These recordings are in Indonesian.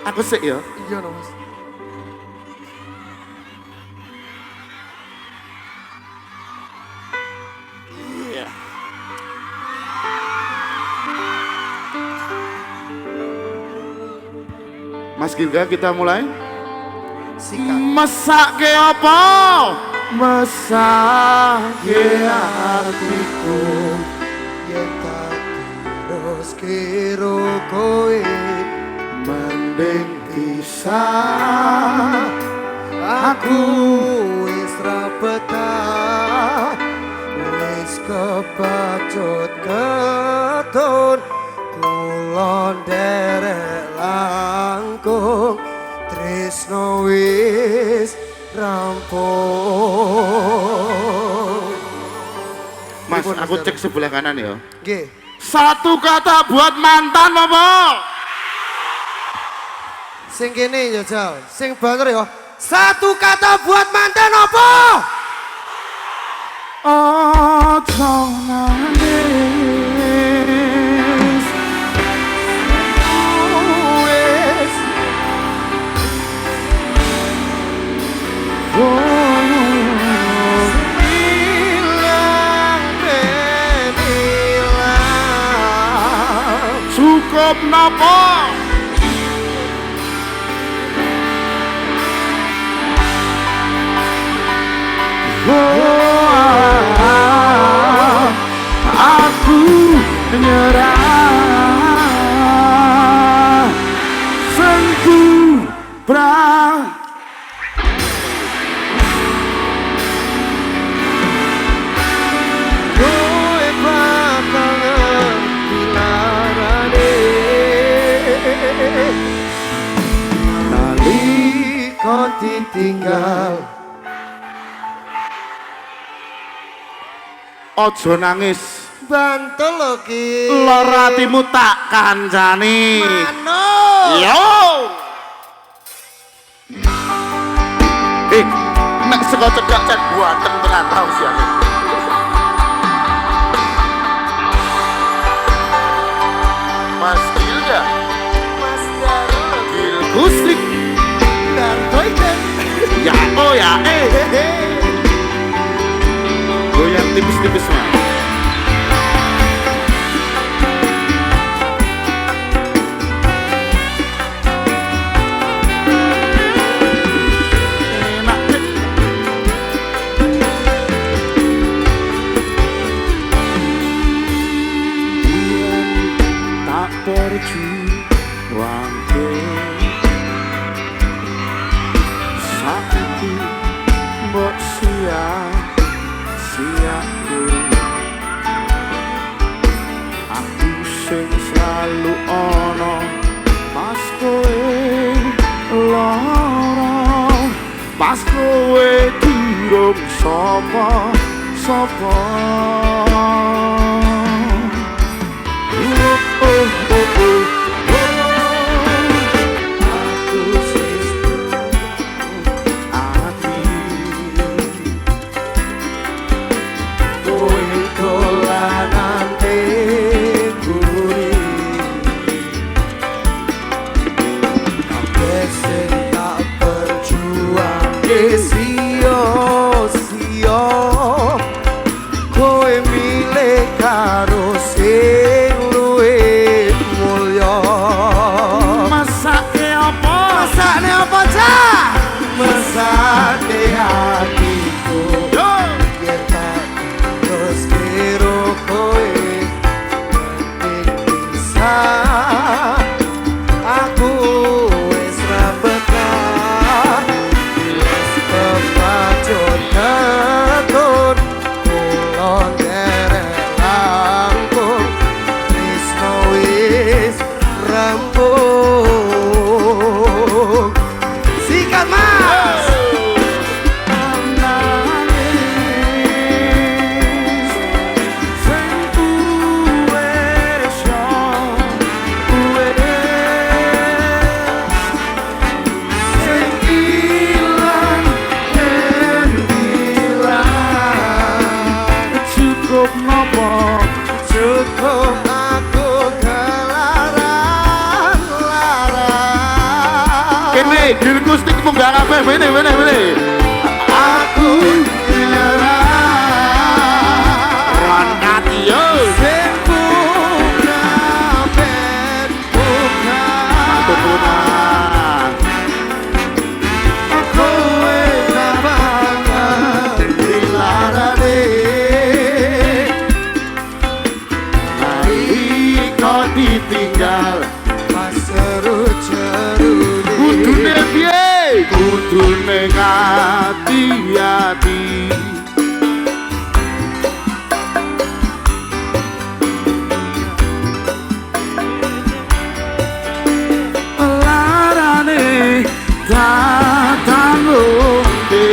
Aku sik ya. Iya no Mas. Iya. Mas Gilga kita mulai. Sikat. Masak ke apa? Masak ke hatiku. Yen tak terus kira kowe Mending pisah. aku wis ra betah wis kebacut keton kula nderek langkung tresno wis rampung. Mas, aku cek sebelah kanan ya. Nggih. Satu kata buat mantan apa? Sing kene ya Jal, sing bener ya. Satu kata buat mantan apa? Ojo nangis. Wis hilang ben hilang. Cukup napa? Aku menyerah sentuh perang. Kowe bakal ngerti larane nalika ditinggal. Ojo nangis, Bantul lho ki. lara hatimu tak kancani. Manut. Yo. Nek sego cedak cek buatan tenan tau sih aku. Mas Gilga, Mas Darul Gil Gusrik, Dartoiken. ya oh ya goyang tipis-tipis mah. Enak deh. Tak berjuang sakti mbok sia-siaku. Aku sing selalu ono pas kowe lara, pas kowe durung sapa-sapa. Aku sistem Ati kowe dolanan teguri. Kabeh sing tak berjuang sia-sia. Kowe Ini Gilgustik munggah kabeh bene. Aku nyerah. Rangkati yo. Sing buka ben buka. Kowe kabangan dilarane. Kau ditinggal Pas seru-seru kudune piye kudune ngati-ati larane datang ngombe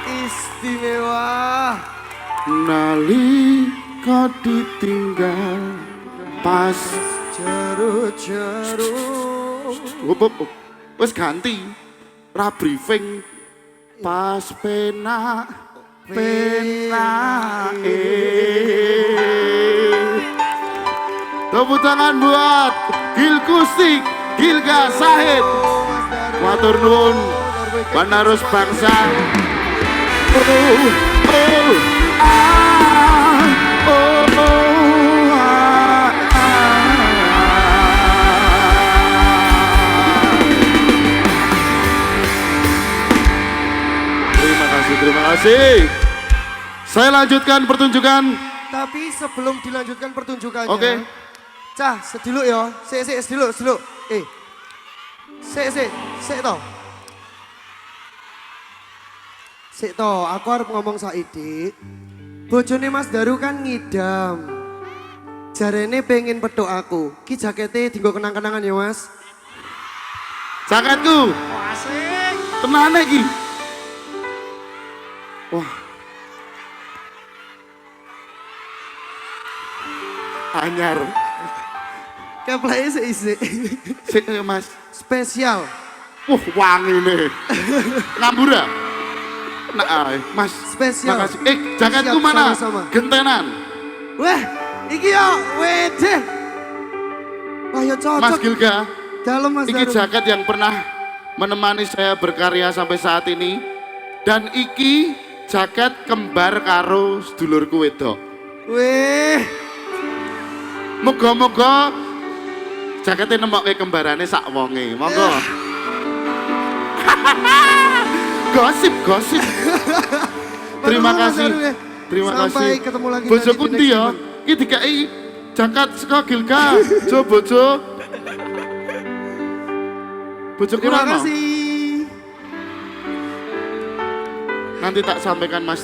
Istimewa. Nalika ditinggal pas Jeru-jeru. wis ganti ra briefing pas penak tepuk tangan buat Gilgustik Gilga Sahid matur nuwun penerus bangsa. Terima kasih. Saya lanjutkan pertunjukan. Tapi sebelum dilanjutkan pertunjukannya. Oke. Cah, sedulu ya. Sedulu. Sik to, aku harus ngomong saiki. Bojone Mas Daru kan ngidam. Jarene pengen pedok aku. Ki jakete dienggo kenang-kenangan ya, Mas. Jaketku. Asik. Tenane iki. Wah. Anyar. Kepleke sik-sik. Sik Mas. Spesial. Wangi nih. Ngambura. Nah, Mas. Spesial. Makasih. Jaketku Siap, mana? sama-sama. Gentenan. Wah, iki yo wede. Wah, ya cocok. Mas Gilga. Dalam Mas Iki Daru. jaket yang pernah menemani saya berkarya sampai saat ini. Dan iki jaket kembar karo sedulurku wedok. Wih. Moga-moga jaketnya nemokke kembarane sak wonge. Monggo. Gosip. Terima Mas kasih. Daru, Terima Sampai kasih. ketemu lagi Bojo nanti di kundi next ya. event. Iki dikai jaket saka Gilga. Jo bojo. Bojo Terima kurang. kasih. Nanti tak sampaikan Mas.